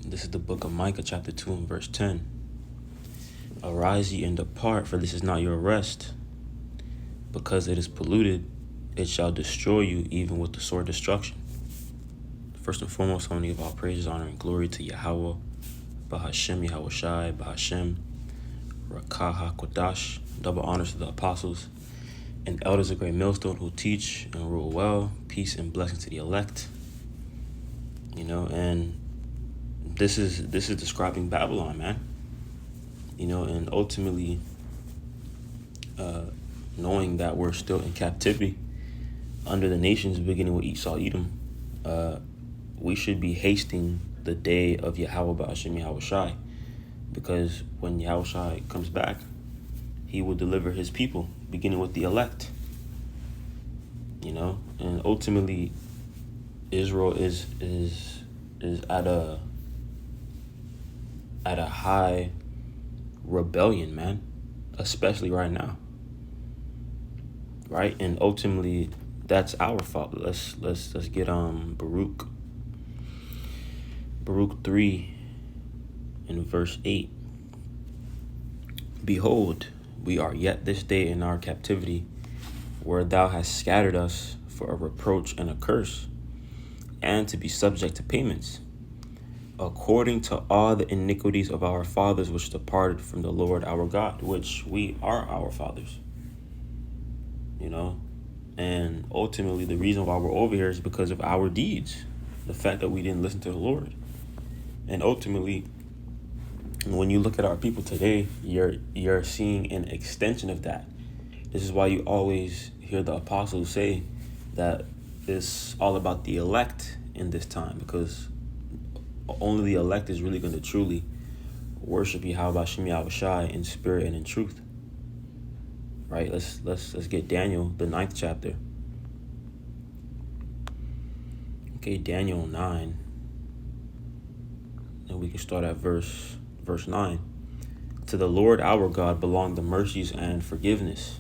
This is the book of Micah, chapter 2 and verse 10. Arise ye and depart, for this is not your rest. Because it is polluted, it shall destroy you, even with the sword destruction. First and foremost, I want to give all praises, honor, and glory to Yahweh, Bahashem Yahushai, Bahashem, Rakah HaKodash. Double honors to the apostles and elders of Great Millstone who teach and rule well. Peace and blessing to the elect. And this is describing Babylon, man. And ultimately, knowing that we're still in captivity under the nations, beginning with Esau, Edom, we should be hasting the day of Yahweh Ba'ashem Yahushai, because when Yahushai comes back, he will deliver his people, beginning with the elect. And ultimately, Israel is at a high rebellion, man, especially right now. Right? And ultimately, that's our fault. Let's get Baruch 3 in verse 8. Behold, we are yet this day in our captivity, where thou hast scattered us for a reproach and a curse, and to be subject to payments, according to all the iniquities of our fathers which departed from the Lord our God, which we are our fathers. And ultimately the reason why we're over here is because of our deeds, the fact that we didn't listen to the Lord. And ultimately, when you look at our people today, you're seeing an extension of that. This is why you always hear the apostles say that it's all about the elect in this time, because only the elect is really going to truly worship Yahweh Ba'ashem Yahushai in spirit and in truth. Right? Let's get Daniel, the 9th chapter. Okay, Daniel 9. And we can start at verse 9. To the Lord our God belong the mercies and forgiveness.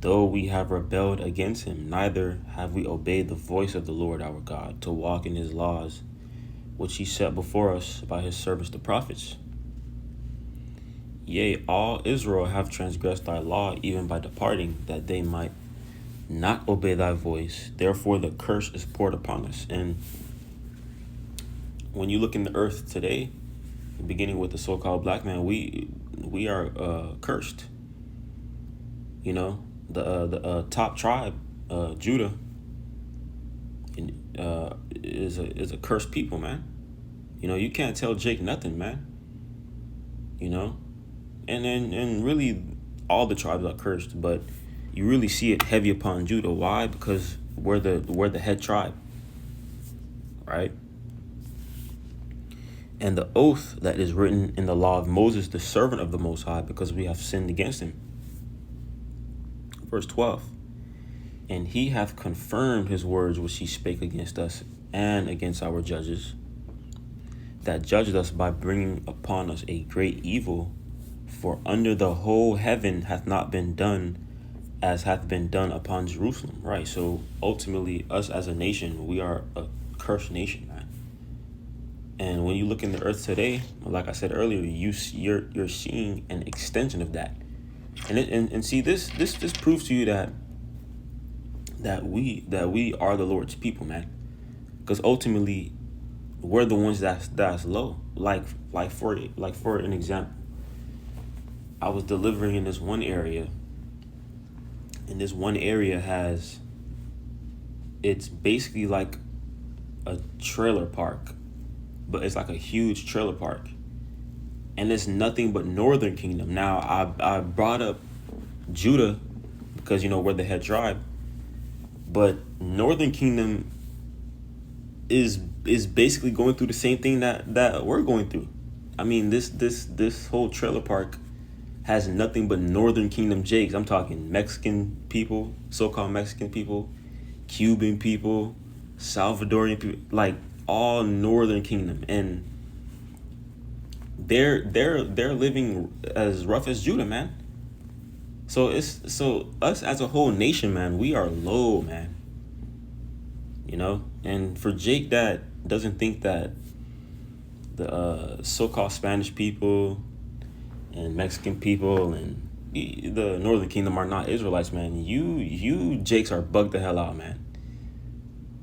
Though we have rebelled against him, neither have we obeyed the voice of the Lord our God, to walk in his laws, which he set before us by his servants the prophets. Yea, all Israel have transgressed thy law, even by departing, that they might not obey thy voice. Therefore the curse is poured upon us. And when you look in the earth today, beginning with the so-called black man, we are cursed. The top tribe, Judah, is a cursed people, man. You can't tell Jake nothing, man. And really all the tribes are cursed, but you really see it heavy upon Judah. Why? Because we're the head tribe, right? And the oath that is written in the law of Moses, the servant of the Most High, because we have sinned against him. Verse 12. And he hath confirmed his words which he spake against us and against our judges, that judged us by bringing upon us a great evil. For under the whole heaven hath not been done as hath been done upon Jerusalem. Right? So ultimately, us as a nation, we are a cursed nation, man. And when you look in the earth today, like I said earlier, you're seeing an extension of that. And see, this proves to you that we are the Lord's people, man. Because ultimately, we're the ones that's low. Like for an example, I was delivering in this one area, and this one area it's basically like a trailer park, but it's like a huge trailer park, and it's nothing but Northern Kingdom. Now I brought up Judah because we're the head tribe, but Northern Kingdom is basically going through the same thing that we're going through. I mean, this whole trailer park has nothing but Northern Kingdom Jakes. I'm talking Mexican people, so-called Mexican people, Cuban people, Salvadorian people, like all Northern Kingdom, and they're living as rough as Judah, man. So us as a whole nation, man, we are low, man. And for Jake that doesn't think that the so-called Spanish people and Mexican people and the Northern Kingdom are not Israelites, man. You Jakes are bugged the hell out, man.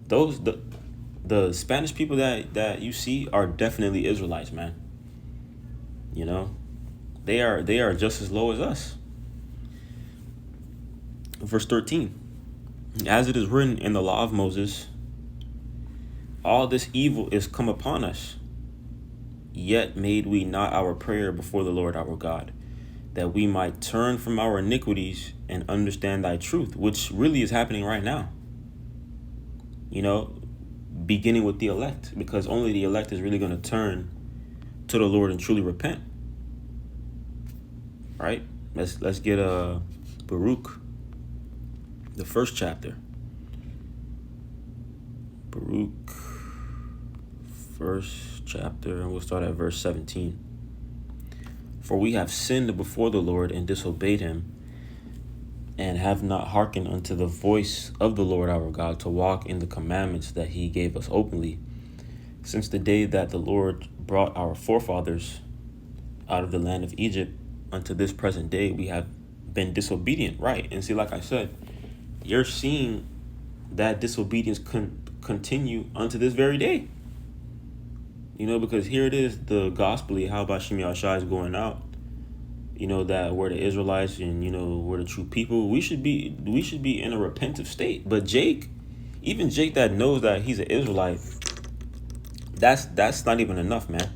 The Spanish people that you see are definitely Israelites, man. You know, they are just as low as us. Verse 13. As it is written in the law of Moses, all this evil is come upon us. Yet made we not our prayer before the Lord our God, that we might turn from our iniquities and understand thy truth, which really is happening right now. You know, beginning with the elect, because only the elect is really going to turn to the Lord and truly repent. Right? Let's get Baruch, the first chapter. Baruch, first chapter, and we'll start at verse 17. For we have sinned before the Lord and disobeyed him, and have not hearkened unto the voice of the Lord our God to walk in the commandments that he gave us openly. Since the day that the Lord brought our forefathers out of the land of Egypt unto this present day, we have been disobedient. Right. And see, like I said, you're seeing that disobedience continue unto this very day. You know, because here it is, the gospel, how about Shemi Shai is going out. You know, that we're the Israelites and, you know, we're the true people. We should be in a repentant state. But Jake, even Jake that knows that he's an Israelite, that's not even enough, man.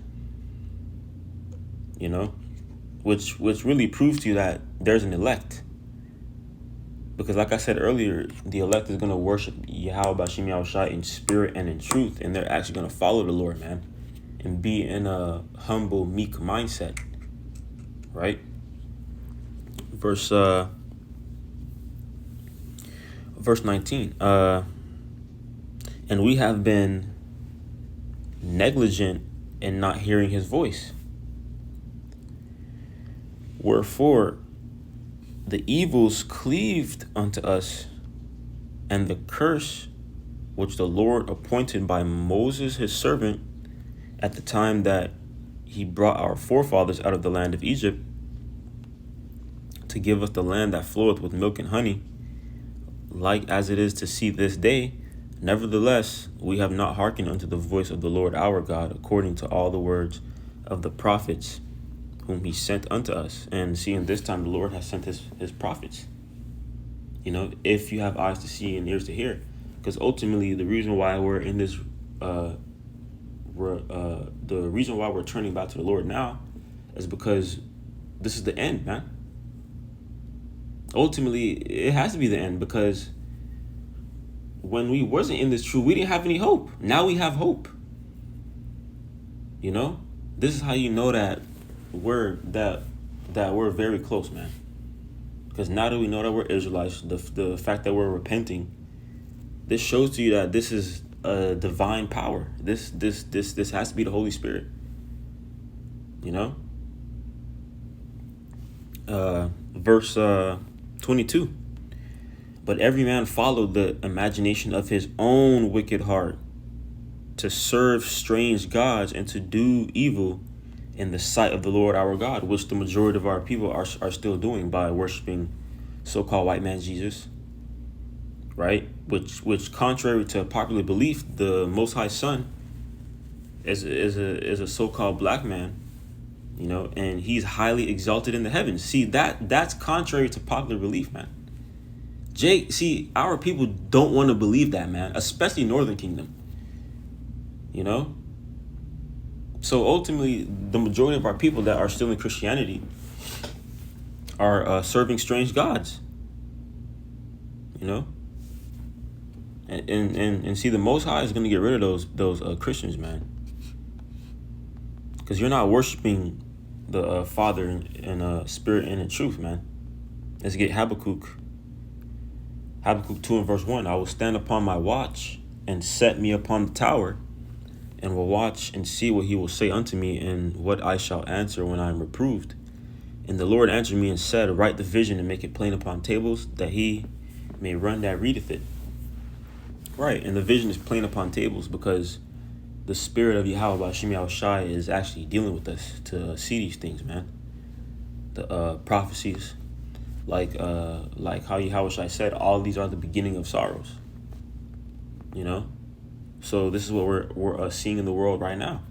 You know, which really proves to you that there's an elect. Because like I said earlier, the elect is going to worship Yahweh Bashim Yahushua in spirit and in truth. And they're actually going to follow the Lord, man. And be in a humble, meek mindset. Right? Verse 19. And we have been negligent in not hearing his voice. Wherefore the evils cleaved unto us, and the curse which the Lord appointed by Moses his servant at the time that he brought our forefathers out of the land of Egypt, to give us the land that floweth with milk and honey, like as it is to see this day. Nevertheless, we have not hearkened unto the voice of the Lord our God, according to all the words of the prophets whom he sent unto us. And seeing this time the Lord has sent his prophets. You know, if you have eyes to see and ears to hear. Because ultimately the reason why we're in this the reason why we're turning back to the Lord now is because this is the end, man. Ultimately, it has to be the end, because when we wasn't in this truth, we didn't have any hope. Now we have hope. You know, this is how you know that we're very close, man. Because now that we know that we're Israelites, the fact that we're repenting, this shows to you that this is a divine power. This has to be the Holy Spirit. You know, verse 22. But every man followed the imagination of his own wicked heart, to serve strange gods and to do evil in the sight of the Lord our God, which the majority of our people are still doing by worshiping so-called white man Jesus, right? Which contrary to popular belief, the Most High Son is a so-called black man, you know, and he's highly exalted in the heavens. See, that's contrary to popular belief, man. Jake, see, our people don't want to believe that, man, especially Northern Kingdom. You know? So ultimately, the majority of our people that are still in Christianity are serving strange gods. You know? And see, the Most High is going to get rid of those Christians, man. Because you're not worshiping the Father in spirit and in truth, man. Let's get Habakkuk 2 and verse 1. I will stand upon my watch and set me upon the tower, and will watch and see what he will say unto me, and what I shall answer when I am reproved. And the Lord answered me and said, write the vision and make it plain upon tables, that he may run that readeth it. Right, and the vision is plain upon tables because the spirit of Yahweh Bashim Yahushai is actually dealing with us to see these things, man. The prophecies, like how Yahushai said, all these are the beginning of sorrows. You know, so this is what we're seeing in the world right now.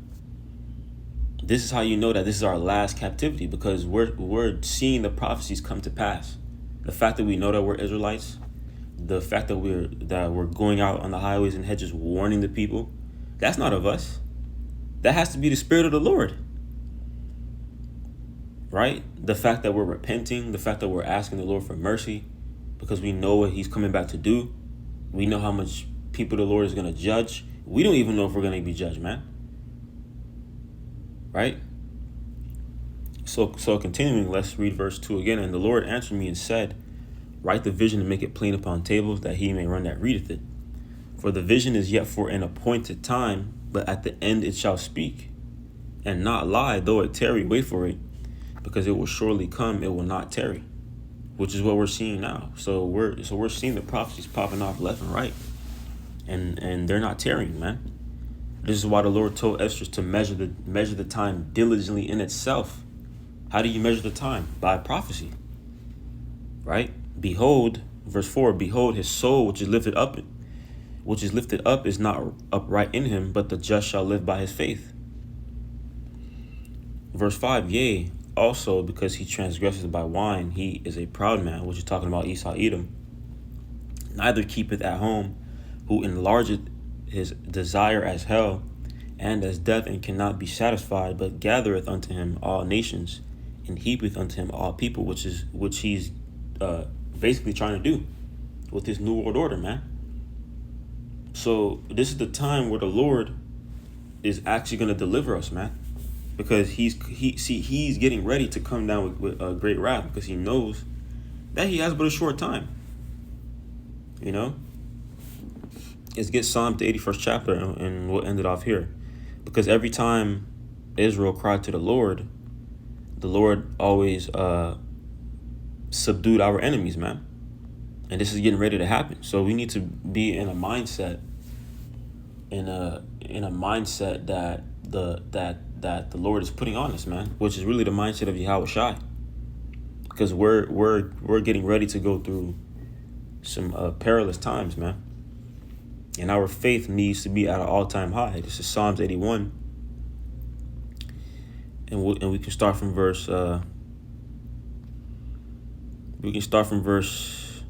This is how you know that this is our last captivity, because we're seeing the prophecies come to pass. The fact that we know that we're Israelites, the fact that we're going out on the highways and hedges warning the people, that's not of us. That has to be the Spirit of the Lord. Right? The fact that we're repenting, the fact that we're asking the Lord for mercy, because we know what he's coming back to do. We know how much people the Lord is going to judge. We don't even know if we're going to be judged, man. Right? So continuing, let's read verse 2 again. And the Lord answered me and said, write the vision and make it plain upon tables, that he may run that readeth it. For the vision is yet for an appointed time, but at the end it shall speak, and not lie. Though it tarry, wait for it, because it will surely come, it will not tarry. Which is what we're seeing now. So we're seeing the prophecies popping off left and right, and they're not tarrying, man. This is why the Lord told Esther to measure the time diligently in itself. How do you measure the time? By prophecy. Right? Behold, verse 4, behold, his soul which is lifted up is not upright in him, but the just shall live by his faith. Verse 5, yea, also because he transgresses by wine, he is a proud man, which is talking about Esau Edom. Neither keepeth at home, who enlargeth his desire as hell, and as death, and cannot be satisfied, but gathereth unto him all nations, and heapeth unto him all people, which he's basically trying to do with this new world order, man. So this is the time where the Lord is actually going to deliver us, man, because he's getting ready to come down with a great wrath, because he knows that he has but a short time. You know, let's get Psalm the 81st chapter, and we'll end it off here, because every time Israel cried to the Lord always subdued our enemies, man. And this is getting ready to happen. So we need to be in a mindset, that the Lord is putting on us, man, which is really the mindset of Yahweh Shai. Because we're getting ready to go through some perilous times, man. And our faith needs to be at an all-time high. This is Psalms 81. And we can start from verse we can start from verse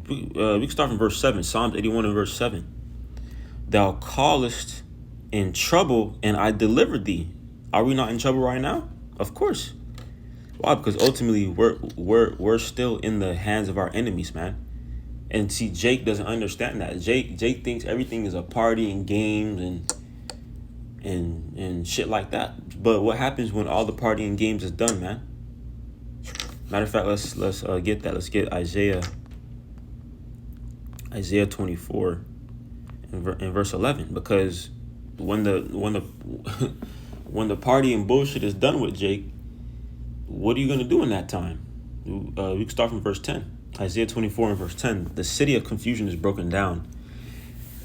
7. Psalms 81 and verse 7. Thou callest in trouble, and I delivered thee. Are we not in trouble right now? Of course. Why? Because ultimately we're still in the hands of our enemies, man. And see, Jake doesn't understand that. Jake thinks everything is a party and games and shit like that. But what happens when all the party and games is done, man? Matter of fact, let's get that. Let's get Isaiah 24 in verse 11, because when the party and bullshit is done with, Jake, what are you going to do in that time? We can start from verse 10. Isaiah 24 and verse 10. The city of confusion is broken down.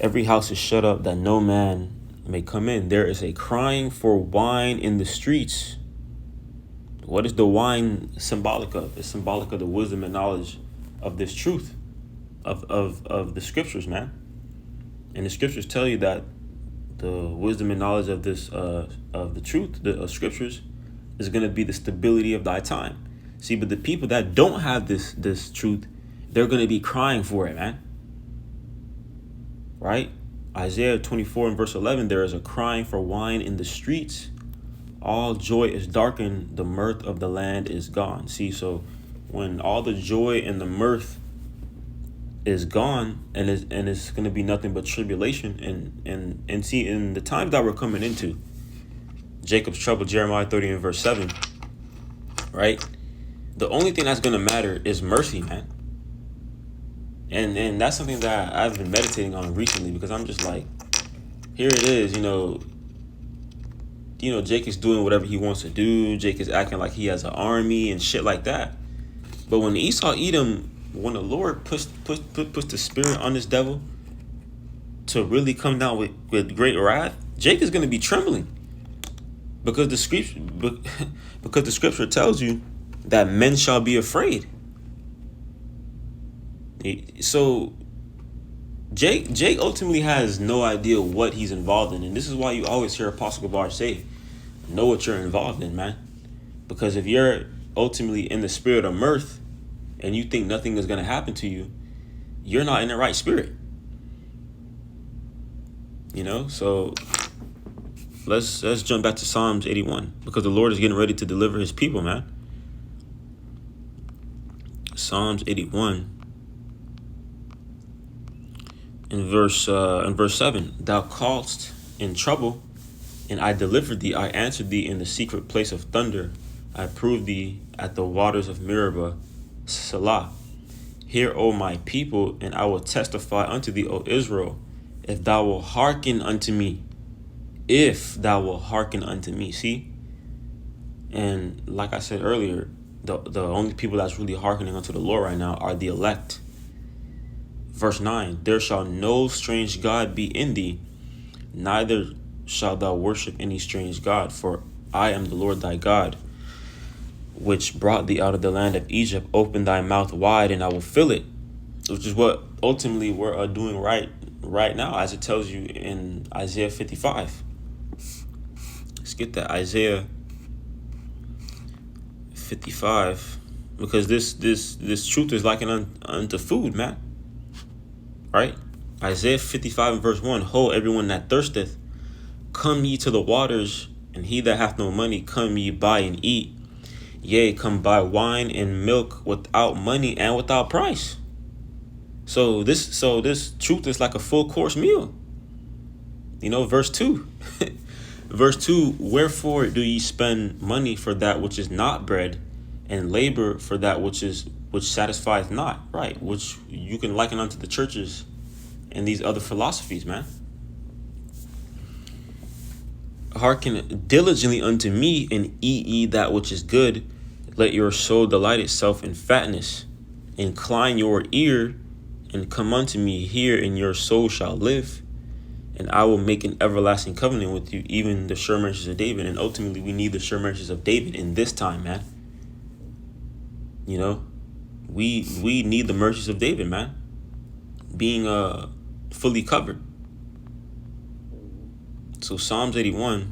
Every house is shut up, that no man may come in. There is a crying for wine in the streets. What is the wine symbolic of? It's symbolic of the wisdom and knowledge of this truth, of the scriptures, man. And the scriptures tell you that the wisdom and knowledge of this of the truth, the scriptures, is going to be the stability of thy time. See, but the people that don't have this truth, they're going to be crying for it, man. Right? Isaiah 24 and verse 11, there is a crying for wine in the streets. All joy is darkened, the mirth of the land is gone. See, so when all the joy and the mirth is gone, and it's going to be nothing but tribulation, and see, in the times that we're coming into, Jacob's trouble, Jeremiah 30 and verse 7, right? The only thing that's going to matter is mercy, man. And that's something that I've been meditating on recently, because I'm just like, here it is, you know, Jake is doing whatever he wants to do. Jake is acting like he has an army and shit like that. But when Esau Edom, when the Lord puts the spirit on this devil, to really come down with great wrath, Jake is going to be trembling, because the scripture because the scripture tells you that men shall be afraid. So Jake ultimately has no idea what he's involved in, and this is why you always hear Apostle Gabar say, "Know what you're involved in, man." Because if you're ultimately in the spirit of mirth, and you think nothing is going to happen to you, you're not in the right spirit. So let's jump back to Psalms 81, because the Lord is getting ready to deliver his people, man. Psalms 81 in verse 7. Thou callest in trouble, and I delivered thee. I answered thee in the secret place of thunder. I proved thee at the waters of Meribah. Selah. Hear, O my people, and I will testify unto thee, O Israel, if thou wilt hearken unto me. If thou wilt hearken unto me. See? And like I said earlier, the only people that's really hearkening unto the Lord right now are the elect. Verse 9, there shall no strange God be in thee, neither shalt thou worship any strange God, for I am the Lord thy God, which brought thee out of the land of Egypt. Open thy mouth wide, and I will fill it. Which is what ultimately we're doing right now, as it tells you in Isaiah 55. Let's get that, Isaiah 55, because this truth is likened unto food, man. Right? Isaiah 55 and verse 1. Ho, everyone that thirsteth, come ye to the waters, and he that hath no money, come ye buy and eat. Yea, come buy wine and milk without money and without price. So this truth is like a full course meal. Verse 2. Verse 2, wherefore do ye spend money for that which is not bread, and labor for that which satisfieth not? Right, which you can liken unto the churches and these other philosophies, man. Hearken diligently unto me, and eat ye that which is good. Let your soul delight itself in fatness. Incline your ear, and come unto me. Hear, and your soul shall live. And I will make an everlasting covenant with you, even the sure mercies of David. And ultimately, we need the sure mercies of David in this time, man. We need the mercies of David, man, being fully covered. So Psalms 81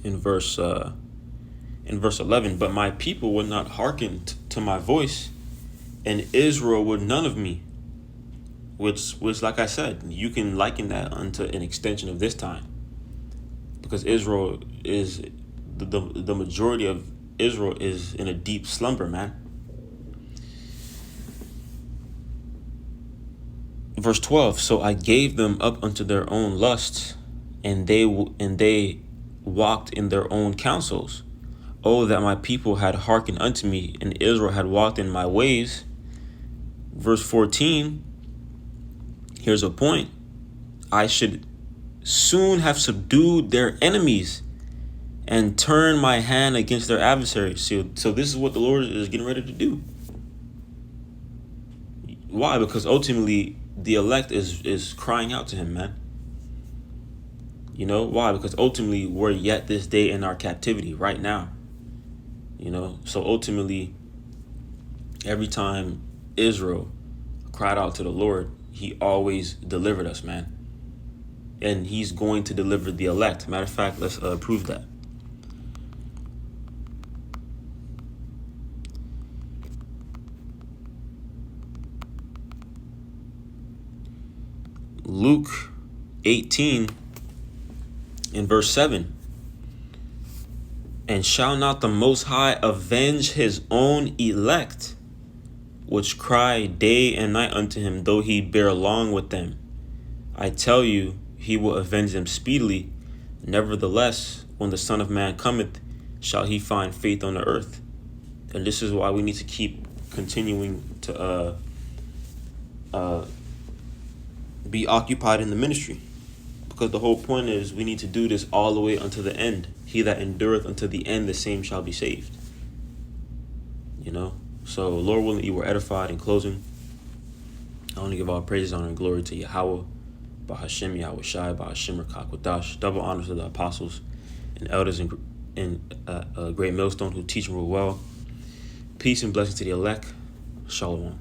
in verse 11. But my people would not hearken to my voice, and Israel would none of me. Which, like I said, you can liken that unto an extension of this time, because Israel is the majority of Israel is in a deep slumber, man. Verse 12. So I gave them up unto their own lusts, and they walked in their own counsels. Oh, that my people had hearkened unto me, and Israel had walked in my ways. Verse 14. Here's a point. I should soon have subdued their enemies and turn my hand against their adversaries. So this is what the Lord is getting ready to do. Why? Because ultimately the elect is crying out to him, man. Why? Because ultimately we're yet this day in our captivity right now. So ultimately, every time Israel cried out to the Lord, he always delivered us, man. And he's going to deliver the elect. Matter of fact, let's prove that. Luke 18 in verse 7. And shall not the Most High avenge his own elect, which cry day and night unto him, though he bear long with them? I tell you, he will avenge them speedily. Nevertheless, when the Son of Man cometh, shall he find faith on the earth? And this is why we need to keep continuing to be occupied in the ministry, because the whole point is we need to do this all the way unto the end. He that endureth unto the end, the same shall be saved. So Lord willing, you were edified. In closing, I want to give all praises, honor, and glory to Yahweh, Bahashim Yahushai, Bahashim Rakakwadash. Double honors to the apostles and elders in Great Millstone who teach and rule well. Peace and blessings to the elect. Shalom.